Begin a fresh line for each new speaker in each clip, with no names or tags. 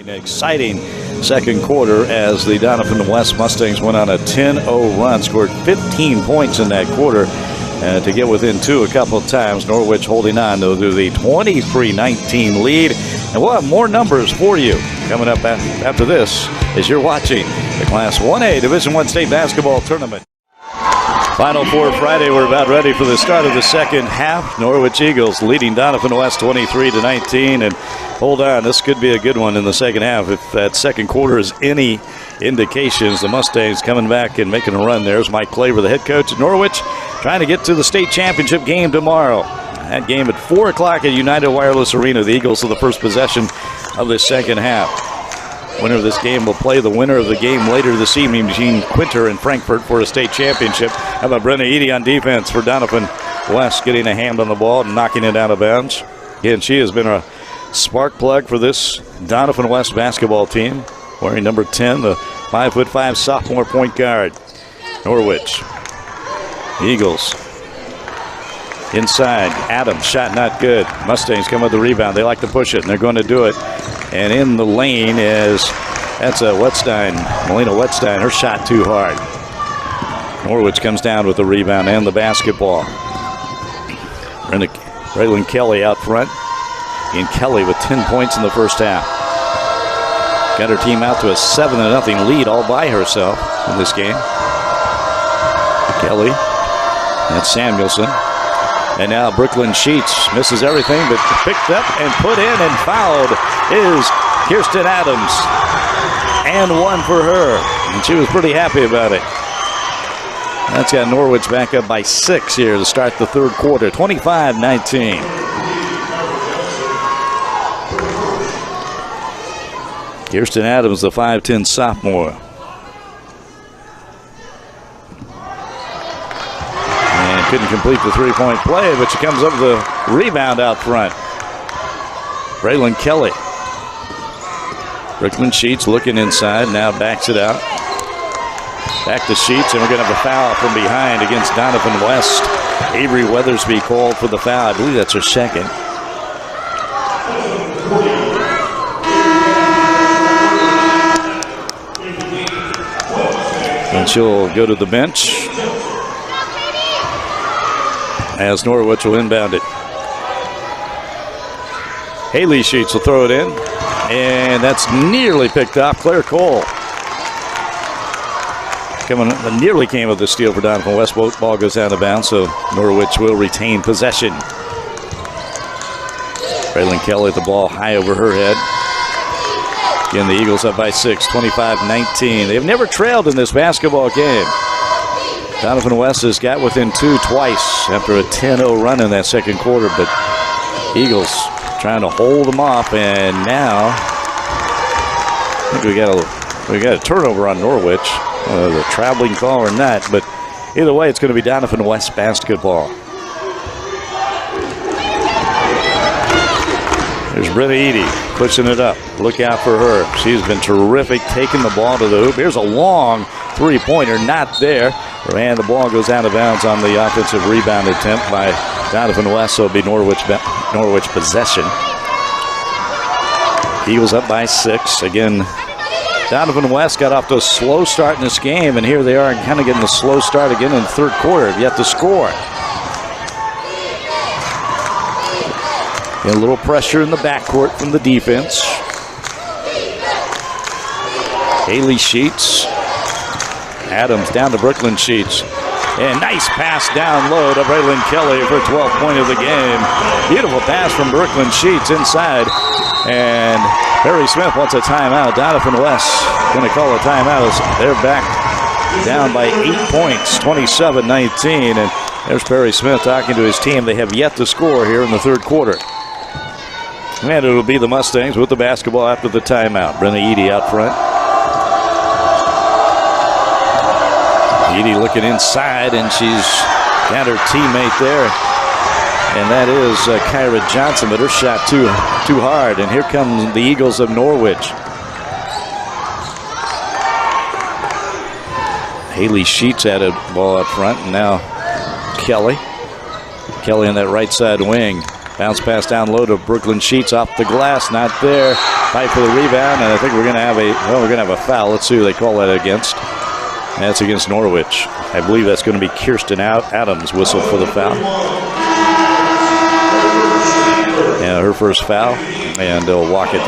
An exciting second quarter as the Doniphan West Mustangs went on a 10-0 run, scored 15 points in that quarter to get within two a couple of times. Norwich holding on to the 23-19 lead. And we'll have more numbers for you coming up after this as you're watching the Class 1A Division I State Basketball Tournament. Final Four Friday, we're about ready for the start of the second half. Norwich Eagles leading Doniphan West 23-19. And hold on, this could be a good one in the second half. If that second quarter is any indications, the Mustangs coming back and making a run. There's Mike Claver, the head coach at Norwich, trying to get to the state championship game tomorrow. That game at 4 o'clock at United Wireless Arena. The Eagles have the first possession of the second half. Winner of this game will play the winner of the game later this evening between Quinter and Frankfurt for a state championship. How about Brenna Eady on defense for Doniphan West, getting a hand on the ball and knocking it out of bounds. Again, she has been a spark plug for this Doniphan West basketball team, wearing number 10, the 5'5" sophomore point guard. Norwich Eagles inside. Adams, shot not good. Mustangs come with the rebound. They like to push it, and they're going to do it. And in the lane that's a Wetstein, Melina Wetstein. Her shot too hard. Norwich comes down with the rebound and the basketball. Braylon Kelly out front. And Kelly with 10 points in the first half. Got her team out to a 7-0 lead all by herself in this game. Kelly. That's Samuelson. And now Brooklyn Sheets misses everything, but picked up and put in and fouled is Kirsten Adams. And one for her. And she was pretty happy about it. That's got Norwich back up by 6 here to start the third quarter. 25-19. Kirsten Adams, the 5'10" sophomore. Couldn't complete the three-point play, but she comes up with a rebound out front. Braylon Kelly. Brooklyn Sheets looking inside, now backs it out. Back to Sheets, and we're going to have a foul from behind against Doniphan West. Avery Weathersby called for the foul. I believe that's her second. And she'll go to the bench as Norwich will inbound it. Haley Sheets will throw it in, and that's nearly picked off. Claire Cole nearly came with the steal for Doniphan West. Ball goes out of bounds, so Norwich will retain possession. Braylon Kelly with the ball high over her head. Again, the Eagles up by 6, 25-19. They've never trailed in this basketball game. Doniphan West has got within two twice after a 10-0 run in that second quarter, but Eagles trying to hold them off, and now I think we got a turnover on Norwich, the traveling call or not, but either way, it's going to be Doniphan West basketball. There's Brenna Eady pushing it up. Look out for her. She's been terrific taking the ball to the hoop. Here's a long three-pointer, not there. And the ball goes out of bounds on the offensive rebound attempt by Doniphan West, so it'll be Norwich possession. Eagles up by 6. Again, Doniphan West got off to a slow start in this game, and here they are kind of getting a slow start again in the third quarter. Yet to score. And a little pressure in the backcourt from the defense. Haley Sheets. Adams down to Brooklyn Sheets. And nice pass down low to Braylon Kelly for 12th point of the game. Beautiful pass from Brooklyn Sheets inside. And Perry Smith wants a timeout. Doniphan West going to call a timeout as they're back down by 8 points, 27-19. And there's Perry Smith talking to his team. They have yet to score here in the third quarter. And it'll be the Mustangs with the basketball after the timeout. Brenna Eady out front. Eady looking inside, and she's got her teammate there. And that is Kyra Johnson, but her shot too hard. And here comes the Eagles of Norwich. Haley Sheets had a ball up front, and now Kelly. Kelly on that right side wing. Bounce pass down low to Brooklyn Sheets off the glass, not there. fight for the rebound, and I think we're going to have a foul. Let's see who they call that against. That's against Norwich. I believe that's going to be Kirsten Adams whistle for the foul. Yeah, her first foul, and they'll walk it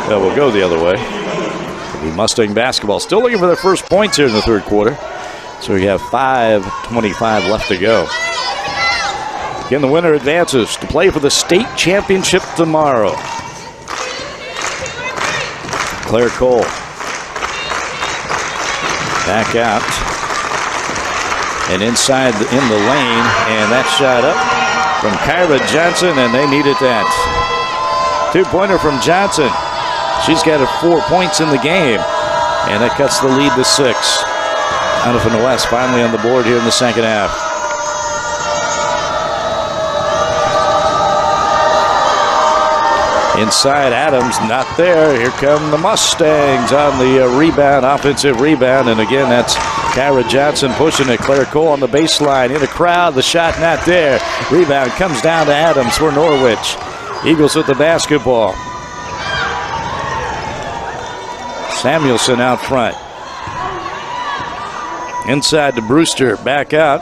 will go the other way. It'll be Mustang basketball. Still looking for their first points here in the third quarter. So we have 5:25 left to go. Again, the winner advances to play for the state championship tomorrow. Claire Cole back out and inside in the lane, and that shot up from Kyra Johnson, and they needed that. Two-pointer from Johnson. She's got 4 points in the game, and that cuts the lead to 6. Doniphan West finally on the board here in the second half. Inside, Adams not there. Here come the Mustangs on the rebound, offensive rebound. And again, that's Kyra Johnson pushing it. Claire Cole on the baseline. In the crowd, the shot not there. Rebound comes down to Adams for Norwich. Eagles with the basketball. Samuelson out front. Inside to Brewster, back out.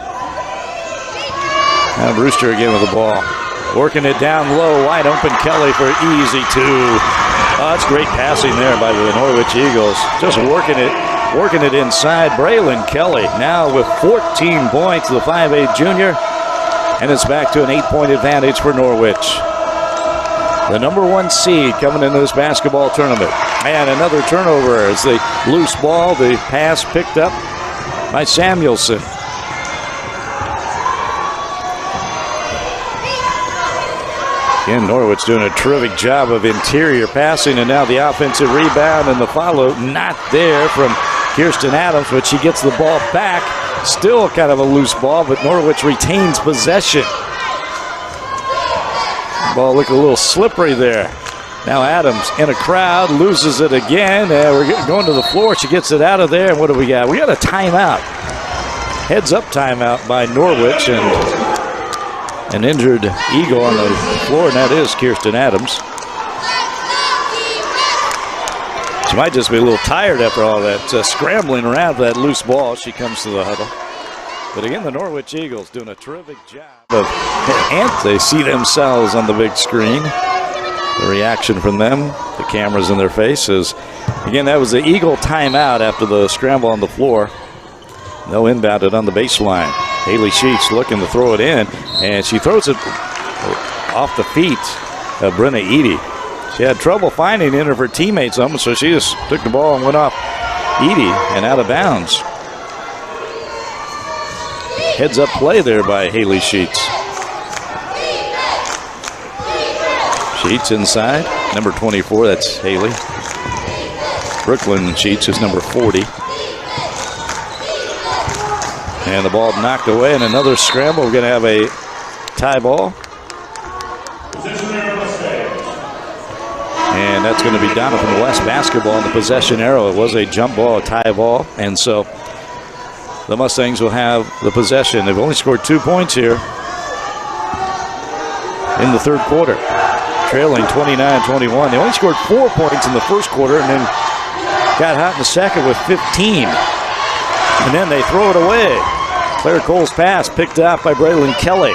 Now Brewster again with the ball. Working it down low, wide open Kelly for easy two. Oh, that's great passing there by the Norwich Eagles. Just working it inside. Braylon Kelly now with 14 points, the 5'8 junior. And it's back to an 8-point advantage for Norwich. The number 1 seed coming into this basketball tournament. And another turnover as the loose ball, the pass picked up by Samuelson. Again, Norwich doing a terrific job of interior passing, and now the offensive rebound and the follow not there from Kirsten Adams, but she gets the ball back. Still kind of a loose ball, but Norwich retains possession. Ball looked a little slippery there. Now Adams in a crowd, loses it again. We're going to the floor. She gets it out of there. And what do we got? We got a timeout. Heads up timeout by Norwich, and an injured Eagle on the floor, and that is Kirsten Adams. She might just be a little tired after all that scrambling around for that loose ball. She comes to the huddle. But again, the Norwich Eagles doing a terrific job and they see themselves on the big screen. The reaction from them, the cameras in their faces. Again, that was the Eagle timeout after the scramble on the floor. No inbound it on the baseline. Haley Sheets looking to throw it in, and she throws it off the feet of Brenna Eady. She had trouble finding any of her teammates, so she just took the ball and went off Eady and out of bounds. Heads up play there by Haley Sheets. Sheets inside, number 24, that's Haley. Brooklyn Sheets is number 40. And the ball knocked away, and another scramble. We're going to have a tie ball. And that's going to be Doniphan West basketball in the possession arrow. It was a jump ball, a tie ball. And so the Mustangs will have the possession. They've only scored 2 points here in the third quarter, trailing 29-21. They only scored 4 points in the first quarter and then got hot in the second with 15. And then they throw it away. Claire Cole's pass picked up by Braylon Kelly.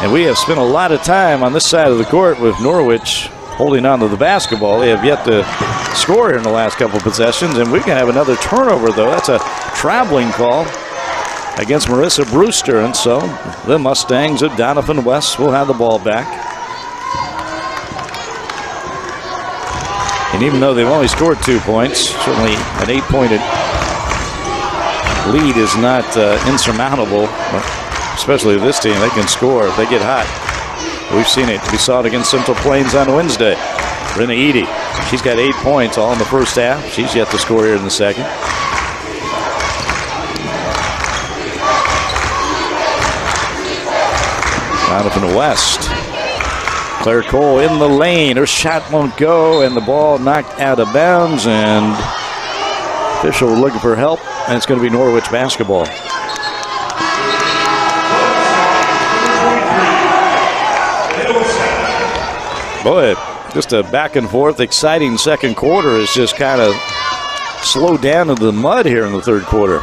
And we have spent a lot of time on this side of the court with Norwich holding on to the basketball. They have yet to score here in the last couple of possessions, and we can have another turnover, though. That's a traveling call against Marissa Brewster, and so the Mustangs of Doniphan West will have the ball back. And even though they've only scored 2 points, certainly an 8-point lead is not insurmountable, especially this team. They can score if they get hot. We've seen it. We saw it against Central Plains on Wednesday. Brenna Eady, she's got 8 points all in the first half. She's yet to score here in the second. Doniphan West. Claire Cole in the lane. Her shot won't go, and the ball knocked out of bounds, and official looking for help, and it's going to be Norwich basketball. Boy, Just a back and forth, exciting second quarter is just kind of slowed down into the mud here in the third quarter.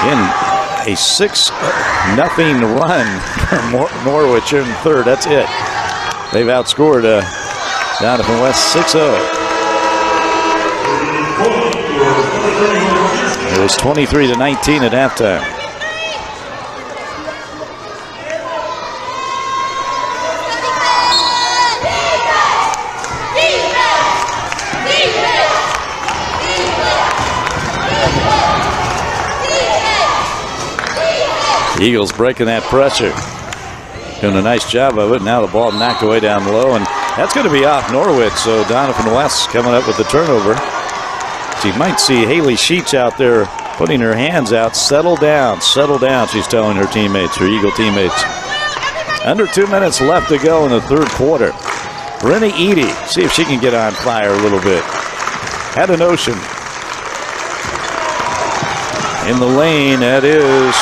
In a 6-0 run for Norwich in third. That's it. They've outscored Doniphan West 6-0. It was 23-19 at halftime. Eagles breaking that pressure. Doing a nice job of it. Now the ball knocked away down low, and that's going to be off Norwich. So Doniphan West coming up with the turnover. So you might see Haley Sheets out there putting her hands out. Settle down, she's telling her teammates, her Eagle teammates. Under 2 minutes left to go in the third quarter. Brenna Eady, see if she can get on fire a little bit. Had a notion. In the lane, that is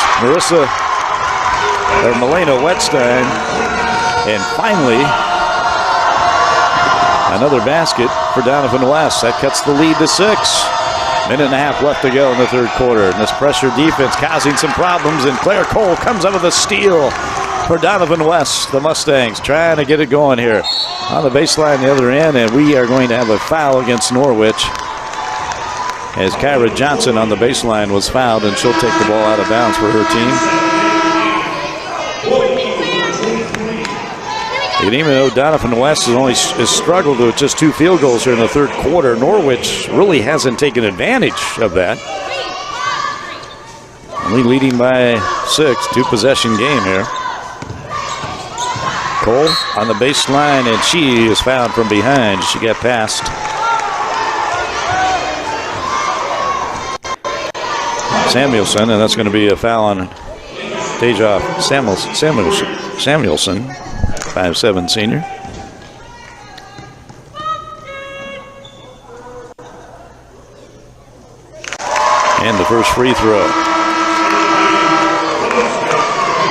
Milena Wetstein. And finally, another basket for Doniphan West. That cuts the lead to 6. Minute and a half left to go in the third quarter. And this pressure defense causing some problems. And Claire Cole comes up with a steal for Doniphan West. The Mustangs trying to get it going here. On the baseline, the other end. And we are going to have a foul against Norwich, as Kyra Johnson on the baseline was fouled, and she'll take the ball out of bounds for her team. And even though Doniphan West has struggled with just 2 field goals here in the third quarter, Norwich really hasn't taken advantage of that. Only leading by 6, 2-possession game here. Cole on the baseline, and she is fouled from behind. She got past Samuelson, and that's going to be a foul on Deja Samuelson, 5'7" senior. And the first free throw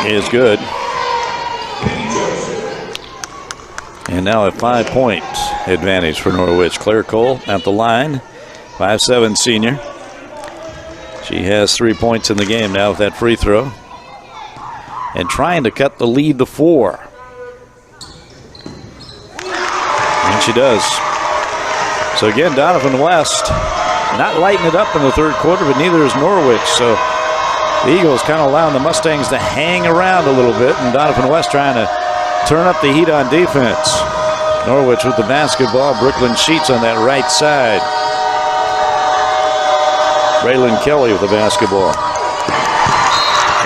is good. And now a 5-point advantage for Norwich. Claire Cole at the line, 5'7" senior. She has 3 points in the game now with that free throw. And trying to cut the lead to 4. And she does. So again, Doniphan West not lighting it up in the third quarter, but neither is Norwich. So the Eagles kind of allowing the Mustangs to hang around a little bit, and Doniphan West trying to turn up the heat on defense. Norwich with the basketball. Brooklyn Sheets on that right side. Braylon Kelly with the basketball.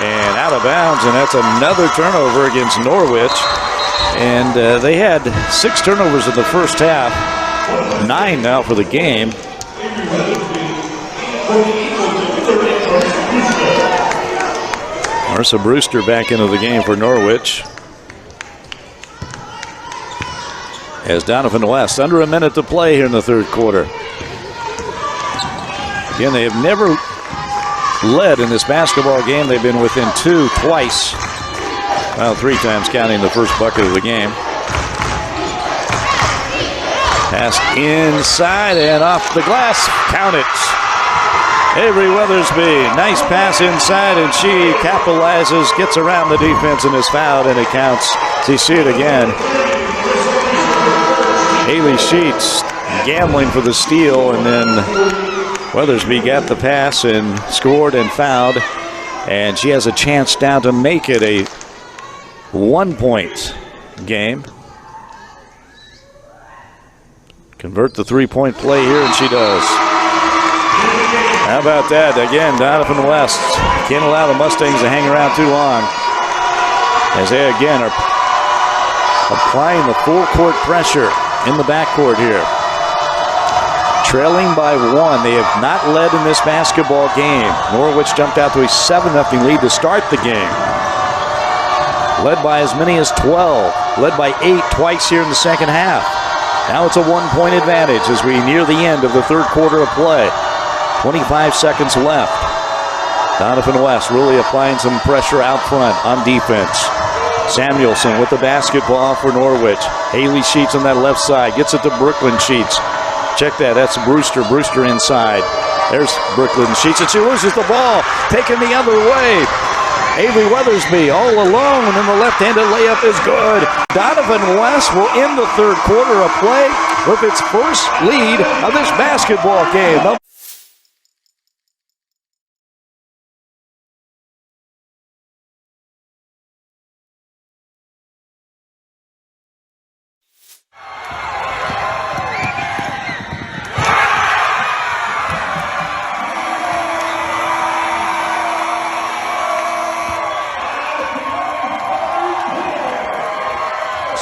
And out of bounds, and that's another turnover against Norwich. And they had 6 turnovers in the first half, 9 now for the game. Marissa Brewster back into the game for Norwich. As Doniphan West, under a minute to play here in the third quarter. Again, they have never led in this basketball game. They've been within 2 twice. Well, 3 times counting the first bucket of the game. Pass inside and off the glass. Count it. Avery Weathersby, nice pass inside, and she capitalizes, gets around the defense and is fouled, and it counts. So you see it again. Haley Sheets gambling for the steal, and then Weathersby got the pass and scored and fouled, and she has a chance now to make it a 1-point game. Convert the 3-point play here, and she does. How about that? Again, Doniphan West can't allow the Mustangs to hang around too long, as they again are applying the full court pressure in the backcourt here. Trailing by 1. They have not led in this basketball game. Norwich jumped out to a 7-0 lead to start the game. Led by as many as 12. Led by 8 twice here in the second half. Now it's a 1-point advantage as we near the end of the third quarter of play. 25 seconds left. Doniphan West really applying some pressure out front on defense. Samuelson with the basketball for Norwich. Haley Sheets on that left side. Gets it to Brooklyn Sheets. Check that. That's Brewster. Brewster inside. There's Brooklyn Sheets, and she loses the ball. Taken the other way. Avery Weathersby all alone, and the left-handed layup is good. Doniphan West will end the third quarter of play with its first lead of this basketball game.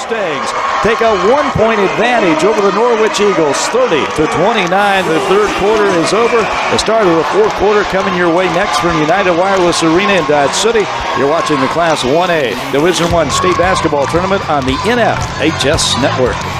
Mustangs take a 1-point advantage over the Norwich Eagles, 30-29. The third quarter is over. The start of the fourth quarter coming your way next from United Wireless Arena in Dodge City. You're watching the Class 1A Division I State Basketball Tournament on the NFHS Network.